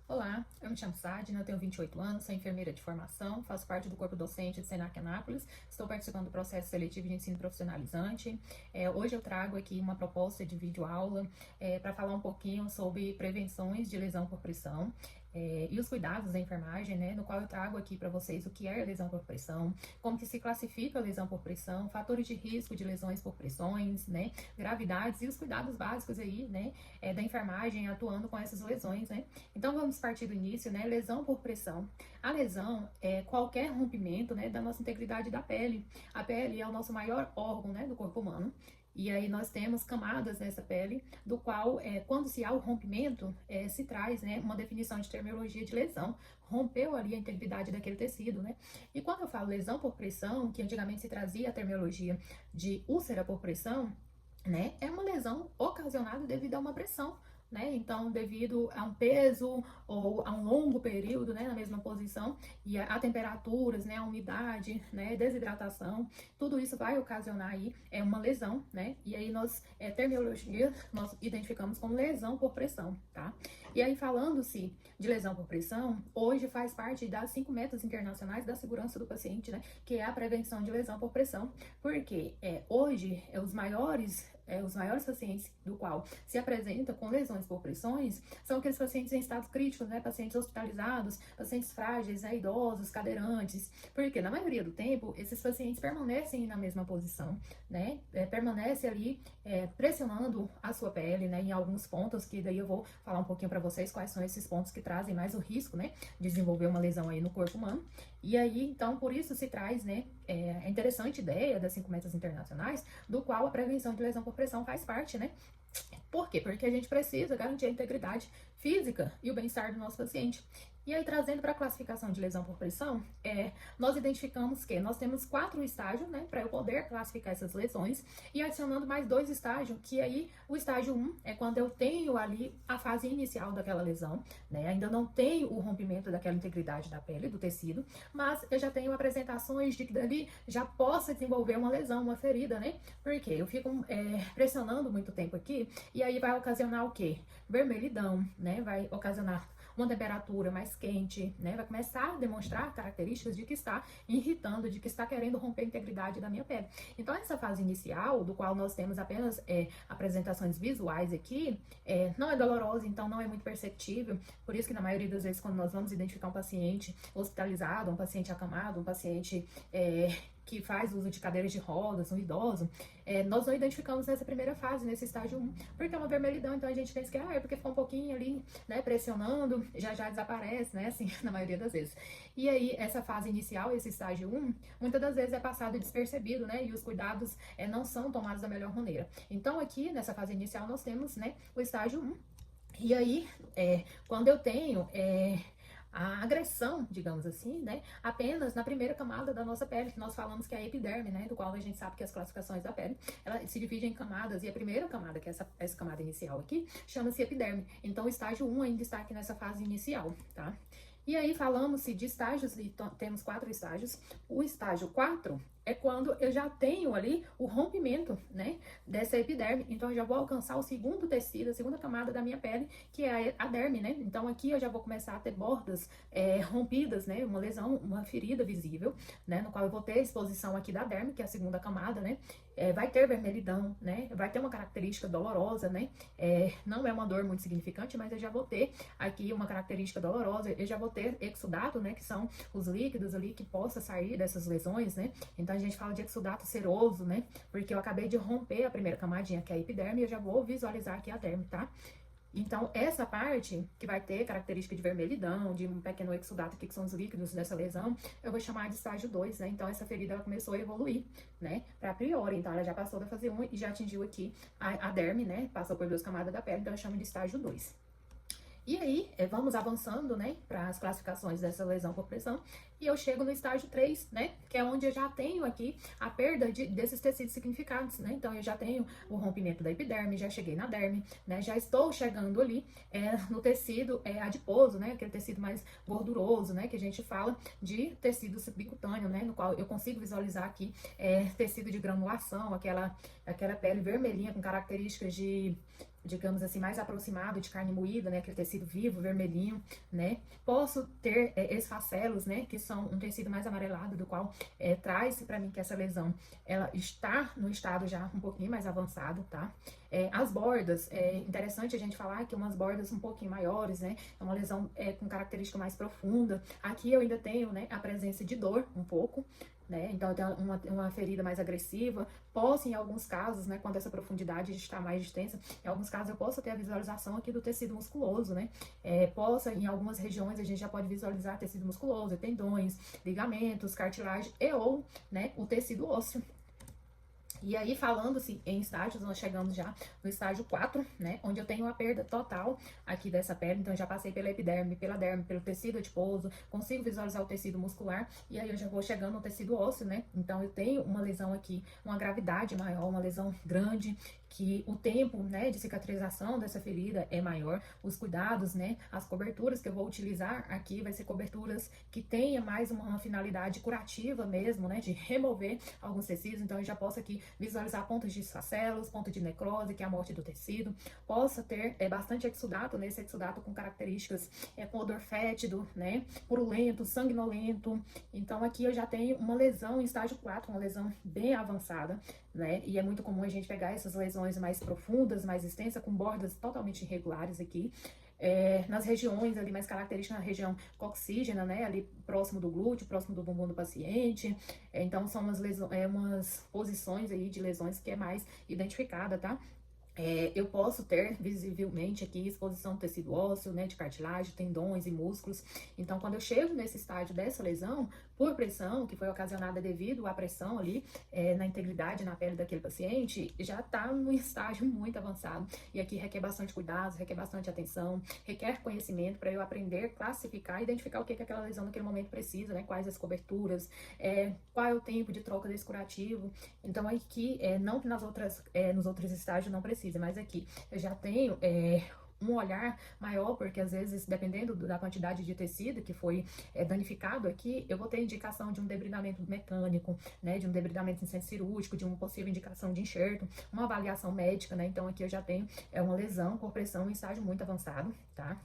Olá, eu me chamo Sadna, eu tenho 28 anos, sou enfermeira de formação, faço parte do corpo docente de Senac Anápolis, estou participando do processo seletivo de ensino profissionalizante. Hoje eu trago aqui uma proposta de videoaula para falar um pouquinho sobre prevenções de lesão por pressão. E os cuidados da enfermagem, né, no qual eu trago aqui para vocês o que é lesão por pressão, como que se classifica a lesão por pressão, fatores de risco de lesões por pressões, né, gravidades e os cuidados básicos aí, né, da enfermagem atuando com essas lesões, né. Então vamos partir do início, né, lesão por pressão. A lesão é qualquer rompimento, né, da nossa integridade da pele. A pele é o nosso maior órgão, né, do corpo humano. E aí nós temos camadas nessa pele, do qual, quando se há o rompimento, se traz, né, uma definição de terminologia de lesão. Rompeu ali a integridade daquele tecido, né? E quando eu falo lesão por pressão, que antigamente se trazia a terminologia de úlcera por pressão, né, é uma lesão ocasionada devido a uma pressão. Né? Então, devido a um peso ou a um longo período, né, na mesma posição, e a temperaturas, né, a umidade, né, desidratação, tudo isso vai ocasionar aí uma lesão, né? E aí terminologia, nós identificamos como lesão por pressão, tá? E aí, falando-se de lesão por pressão, hoje faz parte das 5 metas internacionais da segurança do paciente, né, que é a prevenção de lesão por pressão, porque hoje os maiores pacientes do qual se apresenta com lesões por pressões são aqueles pacientes em estados críticos, né? Pacientes hospitalizados, pacientes frágeis, né? Idosos, cadeirantes, porque na maioria do tempo esses pacientes permanecem na mesma posição, né? Permanece ali pressionando a sua pele, né? Em alguns pontos, que daí eu vou falar um pouquinho para vocês quais são esses pontos que trazem mais o risco, né? De desenvolver uma lesão aí no corpo humano. E aí, então, por isso se traz, né? A interessante ideia das 5 metas internacionais, do qual a prevenção de lesão por pressão faz parte, né? Por quê? Porque a gente precisa garantir a integridade física e o bem-estar do nosso paciente. E aí, trazendo para a classificação de lesão por pressão, nós identificamos que nós temos 4 estágios, né, para eu poder classificar essas lesões, e adicionando mais 2 estágios, que aí o estágio 1 é quando eu tenho ali a fase inicial daquela lesão, né, ainda não tenho o rompimento daquela integridade da pele, do tecido, mas eu já tenho apresentações de que dali já possa desenvolver uma lesão, uma ferida, né, porque eu fico pressionando muito tempo aqui, e aí vai ocasionar o quê? Vermelhidão, né, vai ocasionar uma temperatura mais quente, né? Vai começar a demonstrar características de que está irritando, de que está querendo romper a integridade da minha pele. Então, essa fase inicial, do qual nós temos apenas apresentações visuais aqui, não é dolorosa, então não é muito perceptível. Por isso que na maioria das vezes, quando nós vamos identificar um paciente hospitalizado, um paciente acamado, um paciente que faz uso de cadeiras de rodas, um idoso, nós não identificamos nessa primeira fase, nesse estágio 1, porque é uma vermelhidão, então a gente pensa que é porque ficou um pouquinho ali, né, pressionando, já desaparece, né, assim, na maioria das vezes. E aí, essa fase inicial, esse estágio 1, muitas das vezes é passado despercebido, né, e os cuidados não são tomados da melhor maneira. Então, aqui, nessa fase inicial, nós temos, né, o estágio 1, e aí, quando eu tenho a agressão, digamos assim, né, apenas na primeira camada da nossa pele, que nós falamos que é a epiderme, né, do qual a gente sabe que as classificações da pele, ela se divide em camadas, e a primeira camada, que é essa camada inicial aqui, chama-se epiderme. Então, o estágio 1 ainda está aqui nessa fase inicial, tá? E aí, falamos-se de estágios, e temos 4 estágios. O estágio 4 é quando eu já tenho ali o rompimento, né, dessa epiderme. Então, eu já vou alcançar o segundo tecido, a segunda camada da minha pele, que é a derme, né? Então, aqui eu já vou começar a ter bordas rompidas, né? Uma lesão, uma ferida visível, né? No qual eu vou ter a exposição aqui da derme, que é a segunda camada, né? Vai ter vermelhidão, né? Vai ter uma característica dolorosa, né? Não é uma dor muito significante, mas eu já vou ter aqui uma característica dolorosa. Eu já vou ter exudato, né? Que são os líquidos ali que possa sair dessas lesões, né? Então, a gente fala de exudato seroso, né? Porque eu acabei de romper a primeira camadinha, que é a epiderme, e eu já vou visualizar aqui a derme, tá? Então, essa parte que vai ter característica de vermelhidão, de um pequeno exudato aqui, que são os líquidos dessa lesão, eu vou chamar de estágio 2, né? Então, essa ferida, ela começou a evoluir, né? Pra priori. Então, ela já passou da fase 1 e já atingiu aqui a derme, né? Passou por 2 camadas da pele, então eu chamo de estágio 2. E aí, vamos avançando, né, para as classificações dessa lesão por pressão, e eu chego no estágio 3, né, que é onde eu já tenho aqui a perda desses tecidos significantes, né, então eu já tenho o rompimento da epiderme, já cheguei na derme, né, já estou chegando ali no tecido adiposo, né, aquele tecido mais gorduroso, né, que a gente fala de tecido subcutâneo, né, no qual eu consigo visualizar aqui tecido de granulação, aquela pele vermelhinha com características de digamos assim, mais aproximado de carne moída, né, aquele tecido vivo, vermelhinho, né. Posso ter esfacelos, né, que são um tecido mais amarelado, do qual traz para mim que essa lesão, ela está no estado já um pouquinho mais avançado, tá? As bordas, é interessante a gente falar que umas bordas um pouquinho maiores, né, é uma lesão com característica mais profunda. Aqui eu ainda tenho, né, a presença de dor um pouco, né, então eu tenho uma ferida mais agressiva. Posso, em alguns casos, né, quando essa profundidade está mais extensa, em alguns casos eu posso ter a visualização aqui do tecido musculoso, né, posso, em algumas regiões a gente já pode visualizar tecido musculoso, tendões, ligamentos, cartilagem e ou, né, o tecido ósseo. E aí, falando-se em estágios, nós chegamos já no estágio 4, né? Onde eu tenho a perda total aqui dessa pele. Então, eu já passei pela epiderme, pela derme, pelo tecido adiposo, consigo visualizar o tecido muscular. E aí, eu já vou chegando no tecido ósseo, né? Então, eu tenho uma lesão aqui, uma gravidade maior, uma lesão grande, que o tempo, né, de cicatrização dessa ferida é maior. Os cuidados, né, as coberturas que eu vou utilizar aqui vai ser coberturas que tenha mais uma finalidade curativa mesmo, né, de remover alguns tecidos. Então, eu já posso aqui visualizar pontos de esfacelos, ponto de necrose, que é a morte do tecido. Possa ter bastante exudato, né, esse exudato com características com odor fétido, né, purulento, sanguinolento. Então, aqui eu já tenho uma lesão em estágio 4, uma lesão bem avançada, né, e é muito comum a gente pegar essas lesões mais profundas, mais extensas, com bordas totalmente irregulares aqui. Nas regiões ali mais características, na região coxígena, né, ali próximo do glúteo, próximo do bumbum do paciente. Então são umas posições aí de lesões que é mais identificada, tá? Eu posso ter visivelmente aqui exposição do tecido ósseo, né, de cartilagem, tendões e músculos. Então, quando eu chego nesse estágio dessa lesão, por pressão, que foi ocasionada devido à pressão ali na integridade, na pele daquele paciente, já está num estágio muito avançado. E aqui requer bastante cuidado, requer bastante atenção, requer conhecimento para eu aprender, classificar, identificar o que aquela lesão naquele momento precisa, né, quais as coberturas, qual é o tempo de troca desse curativo. Então, aqui, não que nos outros estágios não precisa, mas aqui eu já tenho um olhar maior, porque às vezes, dependendo da quantidade de tecido que foi danificado aqui, eu vou ter indicação de um debridamento mecânico, né, de um debridamento em centro cirúrgico, de uma possível indicação de enxerto, uma avaliação médica, né, então aqui eu já tenho uma lesão por pressão em estágio muito avançado, tá?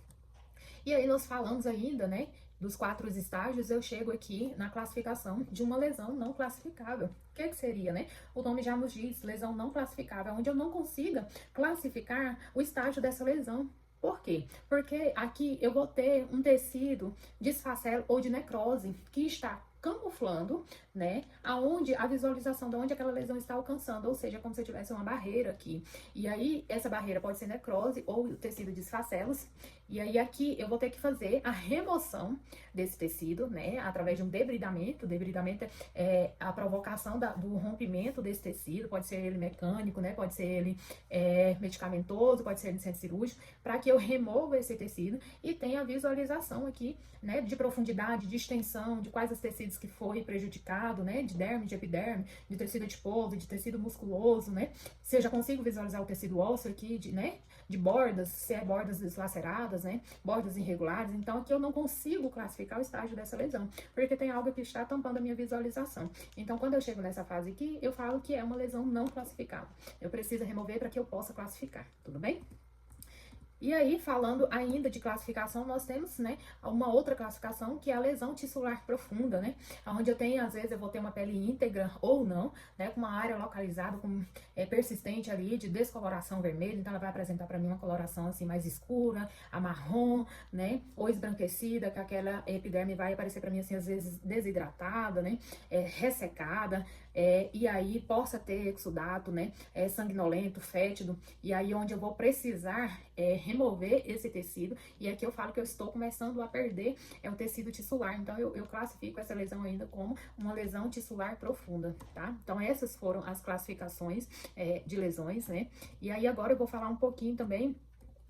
E aí nós falamos ainda, né, dos 4 estágios, eu chego aqui na classificação de uma lesão não classificável. O que seria, né? O nome já nos diz, lesão não classificável, onde eu não consiga classificar o estágio dessa lesão. Por quê? Porque aqui eu vou ter um tecido de esfacelo ou de necrose que está camuflando, né, aonde a visualização de onde aquela lesão está alcançando, ou seja, como se eu tivesse uma barreira aqui. E aí, essa barreira pode ser necrose ou o tecido de esfacelos. E aí, aqui eu vou ter que fazer a remoção desse tecido, né, através de um debridamento. O debridamento é a provocação do rompimento desse tecido, pode ser ele mecânico, né, pode ser ele medicamentoso, pode ser ele centro cirúrgico, para que eu remova esse tecido e tenha a visualização aqui, né, de profundidade, de extensão, de quais os tecidos que foi prejudicado, né, de derme, de epiderme, de tecido adiposo, de tecido musculoso, né, se eu já consigo visualizar o tecido ósseo aqui, de bordas, se é bordas deslaceradas, né, bordas irregulares. Então aqui eu não consigo classificar o estágio dessa lesão, porque tem algo que está tampando a minha visualização. Então quando eu chego nessa fase aqui, eu falo que é uma lesão não classificável. Eu preciso remover para que eu possa classificar, tudo bem? E aí, falando ainda de classificação, nós temos, né, uma outra classificação, que é a lesão tissular profunda, né, onde eu tenho, às vezes, eu vou ter uma pele íntegra ou não, né, com uma área localizada, persistente ali, de descoloração vermelha. Então, ela vai apresentar para mim uma coloração, assim, mais escura, amarrom, né, ou esbranquecida, que aquela epiderme vai aparecer para mim, assim, às vezes, desidratada, né, ressecada, e aí possa ter exudato, né, sanguinolento, fétido, e aí onde eu vou precisar remover esse tecido. E aqui eu falo que eu estou começando a perder o tecido tissular. Então eu classifico essa lesão ainda como uma lesão tissular profunda, tá? Então essas foram as classificações de lesões, né? E aí agora eu vou falar um pouquinho também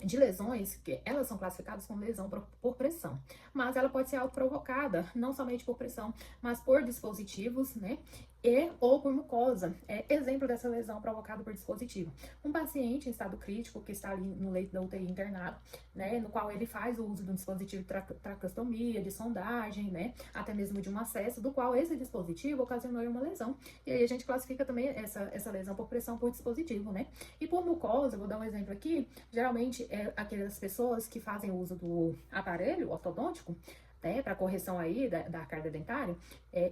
de lesões, que elas são classificadas como lesão por pressão, mas ela pode ser autoprovocada, não somente por pressão, mas por dispositivos, né? E ou por mucosa. Exemplo dessa lesão provocada por dispositivo. Um paciente em estado crítico, que está ali no leito da UTI internado, né? No qual ele faz o uso de um dispositivo de tracostomia, de sondagem, né? Até mesmo de um acesso, do qual esse dispositivo ocasionou uma lesão. E aí a gente classifica também essa lesão por pressão por dispositivo, né? E por mucosa, vou dar um exemplo aqui, geralmente aquelas pessoas que fazem uso do aparelho ortodôntico, né, para correção aí da arcada dentária,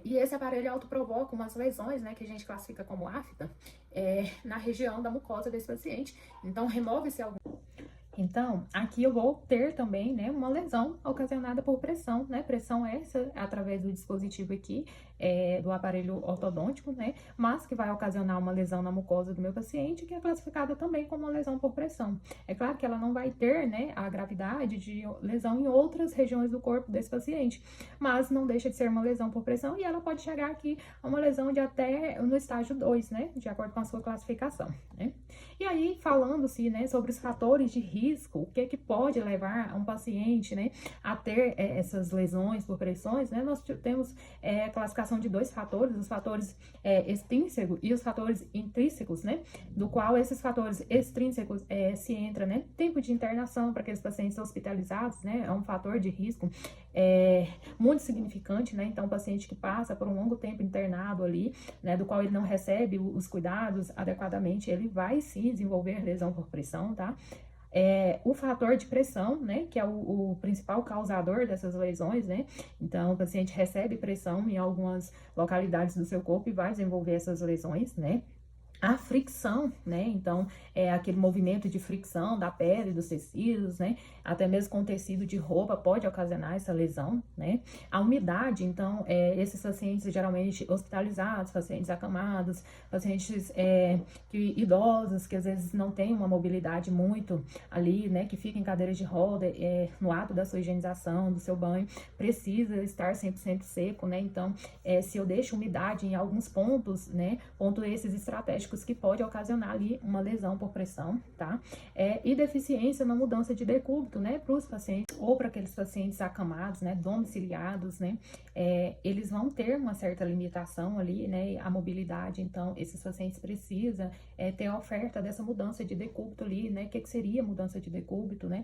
e esse aparelho autoprovoca umas lesões, né, que a gente classifica como afta, na região da mucosa desse paciente. Então, remove-se algum. Então, aqui eu vou ter também, né, uma lesão ocasionada por pressão, né, pressão essa através do dispositivo aqui, do aparelho ortodôntico, né, mas que vai ocasionar uma lesão na mucosa do meu paciente, que é classificada também como uma lesão por pressão. É claro que ela não vai ter, né, a gravidade de lesão em outras regiões do corpo desse paciente, mas não deixa de ser uma lesão por pressão e ela pode chegar aqui a uma lesão de até no estágio 2, né, de acordo com a sua classificação, né. E aí, falando-se, né, sobre os fatores de risco, o que pode levar um paciente, né, a ter essas lesões por pressões, né, nós temos classificação de 2 fatores, os fatores extrínsecos e os fatores intrínsecos, né, do qual esses fatores extrínsecos se entra, né, tempo de internação para aqueles pacientes hospitalizados, né, é um fator de risco muito significante, né, então o paciente que passa por um longo tempo internado ali, né, do qual ele não recebe os cuidados adequadamente, ele vai sim desenvolver lesão por pressão, tá? O fator de pressão, né, que é o principal causador dessas lesões, né, então o paciente recebe pressão em algumas localidades do seu corpo e vai desenvolver essas lesões, né. A fricção, né, então aquele movimento de fricção da pele, dos tecidos, né, até mesmo com tecido de roupa pode ocasionar essa lesão, né. A umidade, então, esses pacientes geralmente hospitalizados, pacientes acamados, pacientes idosos, que às vezes não têm uma mobilidade muito ali, né, que fica em cadeiras de roda, no ato da sua higienização, do seu banho, precisa estar 100% seco, né, então, se eu deixo umidade em alguns pontos, né, pontos esses estratégicos que pode ocasionar ali uma lesão por pressão, tá? E deficiência na mudança de decúbito, né, para os pacientes ou para aqueles pacientes acamados, né, domiciliados, né, eles vão ter uma certa limitação ali, né, a mobilidade, então esses pacientes precisam ter a oferta dessa mudança de decúbito ali, né, o que seria mudança de decúbito, né,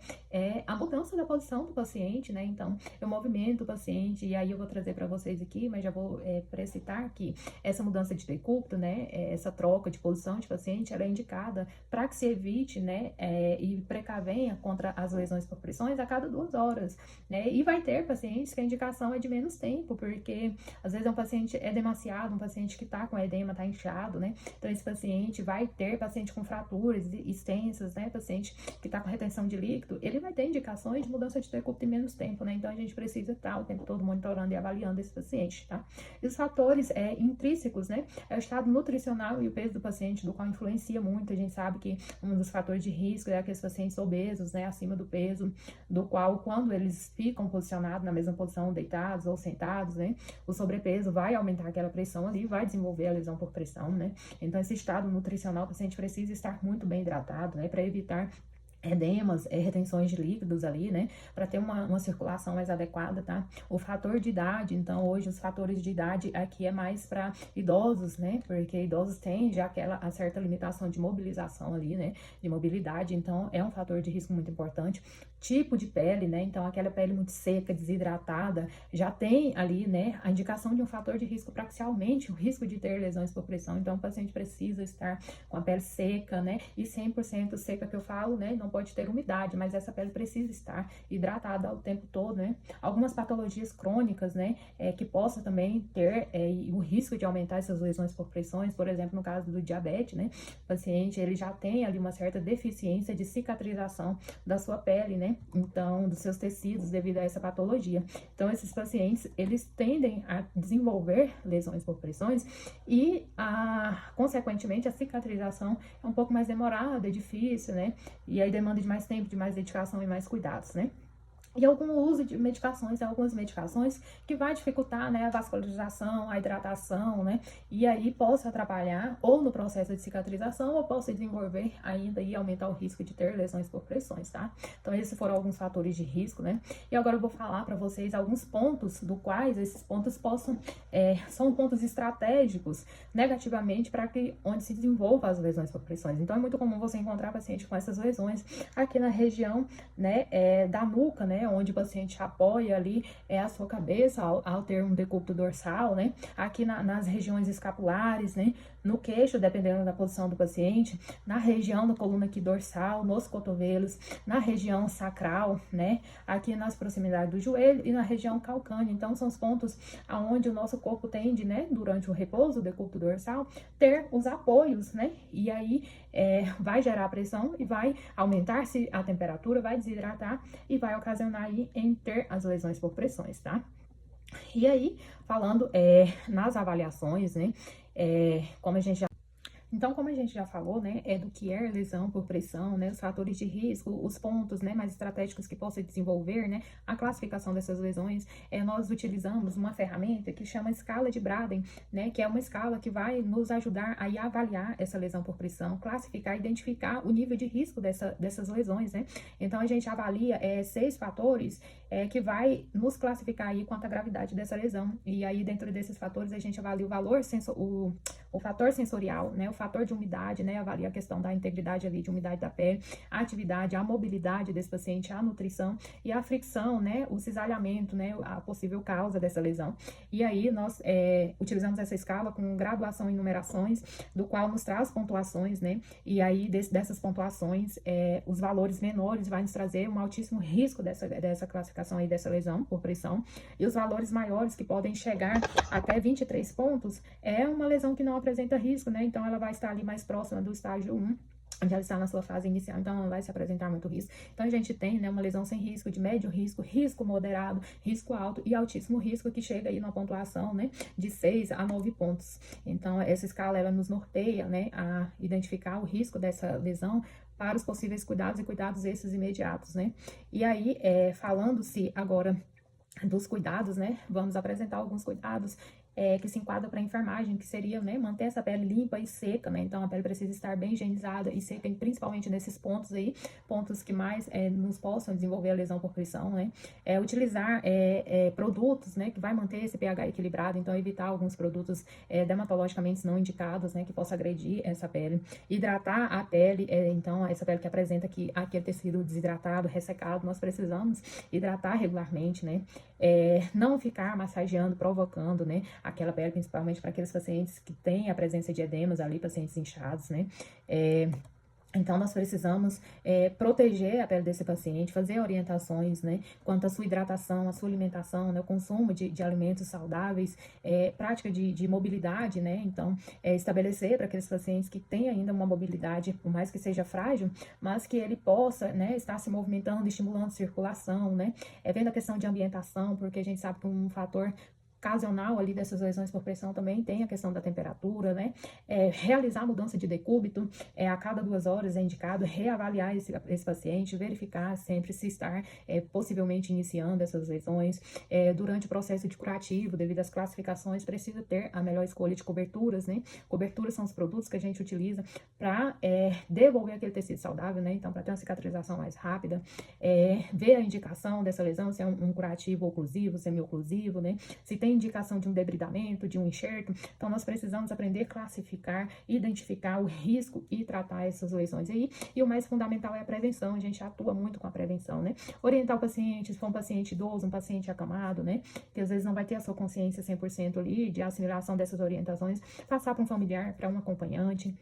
a mudança da posição do paciente, né, então eu movimento o paciente, e aí eu vou trazer para vocês aqui, mas já vou precitar que essa mudança de decúbito, né, essa troca de posição de paciente, ela é indicada para que se evite, né, e precavenha contra as lesões por pressões a cada 2 horas, né, e vai ter pacientes que a indicação é de menos tempo, porque às vezes um paciente demasiado, um paciente que tá com edema, tá inchado, né, então esse paciente vai ter paciente com fraturas extensas, né, paciente que tá com retenção de líquido, ele vai ter indicações de mudança de decúbito em menos tempo, né, então a gente precisa estar o tempo todo monitorando e avaliando esse paciente, tá? E os fatores intrínsecos, né, é o estado nutricional e o peso do paciente, do qual influencia muito. A gente sabe que um dos fatores de risco é aqueles pacientes obesos, né, acima do peso, do qual, quando eles ficam posicionados na mesma posição, deitados ou sentados, né, o sobrepeso vai aumentar aquela pressão ali, vai desenvolver a lesão por pressão, né. Então, esse estado nutricional, o paciente precisa estar muito bem hidratado, né, para evitar edemas, retenções de líquidos ali, né, para ter uma circulação mais adequada, tá? O fator de idade, então hoje os fatores de idade aqui é mais para idosos, né, porque idosos têm já a certa limitação de mobilização ali, né, de mobilidade, então é um fator de risco muito importante. Tipo de pele, né, então aquela pele muito seca, desidratada, já tem ali, né, a indicação de um fator de risco para que se aumente o risco de ter lesões por pressão, então o paciente precisa estar com a pele seca, né, e 100% seca que eu falo, né, não pode ter umidade, mas essa pele precisa estar hidratada o tempo todo, né? Algumas patologias crônicas, né, que possa também ter o risco de aumentar essas lesões por pressões, por exemplo, no caso do diabetes, né? O paciente, ele já tem ali uma certa deficiência de cicatrização da sua pele, né? Então, dos seus tecidos devido a essa patologia. Então, esses pacientes, eles tendem a desenvolver lesões por pressões e, consequentemente, a cicatrização é um pouco mais demorada, é difícil, né? E aí demanda de mais tempo, de mais dedicação e mais cuidados, né? e algum uso de medicações, algumas medicações que vai dificultar, né, a vascularização, a hidratação, né, e aí possa atrapalhar ou no processo de cicatrização ou possa desenvolver ainda e aumentar o risco de ter lesões por pressões, tá? Então esses foram alguns fatores de risco, né? E agora eu vou falar para vocês alguns pontos do quais esses pontos possam, são pontos estratégicos negativamente para que onde se desenvolva as lesões por pressões. Então é muito comum você encontrar paciente com essas lesões aqui na região, né, da nuca, né, onde o paciente apoia ali a sua cabeça ao ter um decúbito dorsal, né? Aqui nas regiões escapulares, né? No queixo, dependendo da posição do paciente, na região da coluna aqui dorsal, nos cotovelos, na região sacral, né? Aqui nas proximidades do joelho e na região calcânea. Então, são os pontos aonde o nosso corpo tende, né? Durante o repouso, o decúbito dorsal, ter os apoios, né? E aí vai gerar pressão e vai aumentar-se a temperatura, vai desidratar e vai ocasionar aí em ter as lesões por pressões, tá? E aí, falando nas avaliações, né? Como a gente já então, como a gente já falou, né, do que é lesão por pressão, né, os fatores de risco, os pontos, né, mais estratégicos que possa desenvolver, né, a classificação dessas lesões, nós utilizamos uma ferramenta que chama escala de Braden, né, que é uma escala que vai nos ajudar a avaliar essa lesão por pressão, classificar, identificar o nível de risco dessas lesões, né. Então, a gente avalia 6 fatores que vai nos classificar aí quanto à gravidade dessa lesão. E aí, dentro desses fatores, a gente avalia o valor, o fator sensorial, né, o fator de umidade, né, avalia a questão da integridade ali de umidade da pele, a atividade, a mobilidade desse paciente, a nutrição e a fricção, né, o cisalhamento, né, a possível causa dessa lesão. E aí nós utilizamos essa escala com graduação em numerações, do qual nos traz pontuações, né, e aí dessas pontuações, os valores menores vai nos trazer um altíssimo risco dessa classificação aí dessa lesão por pressão, e os valores maiores que podem chegar até 23 pontos é uma lesão que não apresenta risco, né, então ela vai estar ali mais próxima do estágio 1, onde ela está na sua fase inicial, então não vai se apresentar muito risco. Então a gente tem, né, uma lesão sem risco, de médio risco, risco moderado, risco alto e altíssimo risco, que chega aí numa pontuação, né, de 6 a 9 pontos. Então essa escala, ela nos norteia, né, a identificar o risco dessa lesão para os possíveis cuidados e cuidados esses imediatos, né. E aí, falando-se agora dos cuidados, né, vamos apresentar alguns cuidados que se enquadram para a enfermagem, que seria, né, manter essa pele limpa e seca, né, então a pele precisa estar bem higienizada e seca, principalmente nesses pontos aí, pontos que mais nos possam desenvolver a lesão por pressão, né, utilizar produtos, né, que vai manter esse pH equilibrado, então evitar alguns produtos dermatologicamente não indicados, né, que possa agredir essa pele, hidratar a pele, então essa pele que apresenta aquele tecido desidratado, ressecado, nós precisamos hidratar regularmente, né, não ficar massageando, provocando, né, aquela pele, principalmente para aqueles pacientes que têm a presença de edemas ali, pacientes inchados, né, então, nós precisamos proteger a pele desse paciente, fazer orientações, né, quanto à sua hidratação, à sua alimentação, né, o consumo de alimentos saudáveis, prática de mobilidade, né, então, estabelecer para aqueles pacientes que têm ainda uma mobilidade, por mais que seja frágil, mas que ele possa, né, estar se movimentando, estimulando circulação, né, vendo a questão de ambientação, porque a gente sabe que um fator ocasional ali dessas lesões por pressão também tem a questão da temperatura, né? Realizar a mudança de decúbito, a cada 2 horas é indicado reavaliar esse paciente, verificar sempre se estar possivelmente iniciando essas lesões. Durante o processo de curativo, devido às classificações, precisa ter a melhor escolha de coberturas, né? Coberturas são os produtos que a gente utiliza para devolver aquele tecido saudável, né? Então, para ter uma cicatrização mais rápida, ver a indicação dessa lesão, se é um curativo oclusivo, semi-oclusivo, né? Se tem indicação de um debridamento, de um enxerto, então nós precisamos aprender a classificar, identificar o risco e tratar essas lesões aí. E o mais fundamental é a prevenção, a gente atua muito com a prevenção, né? Orientar o paciente, se for um paciente idoso, um paciente acamado, né? Que às vezes não vai ter a sua consciência 100% ali de assimilação dessas orientações, passar para um familiar, para um acompanhante,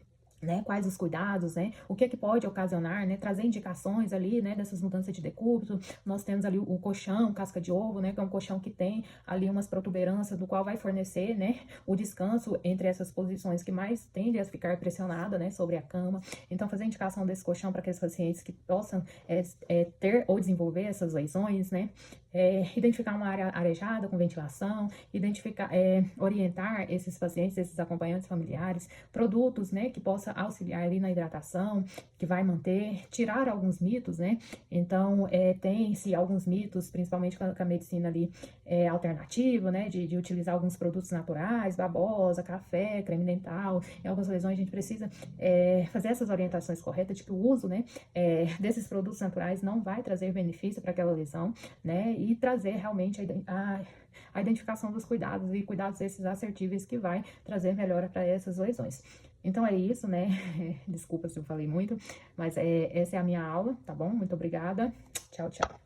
né, quais os cuidados, né, o que pode ocasionar, né, trazer indicações ali, né, dessas mudanças de decúbito. Nós temos ali o colchão, casca de ovo, né, que é um colchão que tem ali umas protuberâncias, do qual vai fornecer, né, o descanso entre essas posições que mais tendem a ficar pressionada, né, sobre a cama. Então, fazer indicação desse colchão para aqueles pacientes que possam ter ou desenvolver essas lesões, né, identificar uma área arejada com ventilação, orientar esses pacientes, esses acompanhantes familiares, produtos, né, que possa auxiliar ali na hidratação, que vai manter, tirar alguns mitos, né? Então, tem-se alguns mitos, principalmente com a medicina ali alternativa, né, de utilizar alguns produtos naturais, babosa, café, creme dental. Em algumas lesões a gente precisa fazer essas orientações corretas de que o uso, né, desses produtos naturais não vai trazer benefício para aquela lesão, né, e trazer realmente a identificação dos cuidados e cuidados esses assertíveis que vai trazer melhora para essas lesões. Então é isso, né? Desculpa se eu falei muito, mas essa é a minha aula, tá bom? Muito obrigada. Tchau, tchau.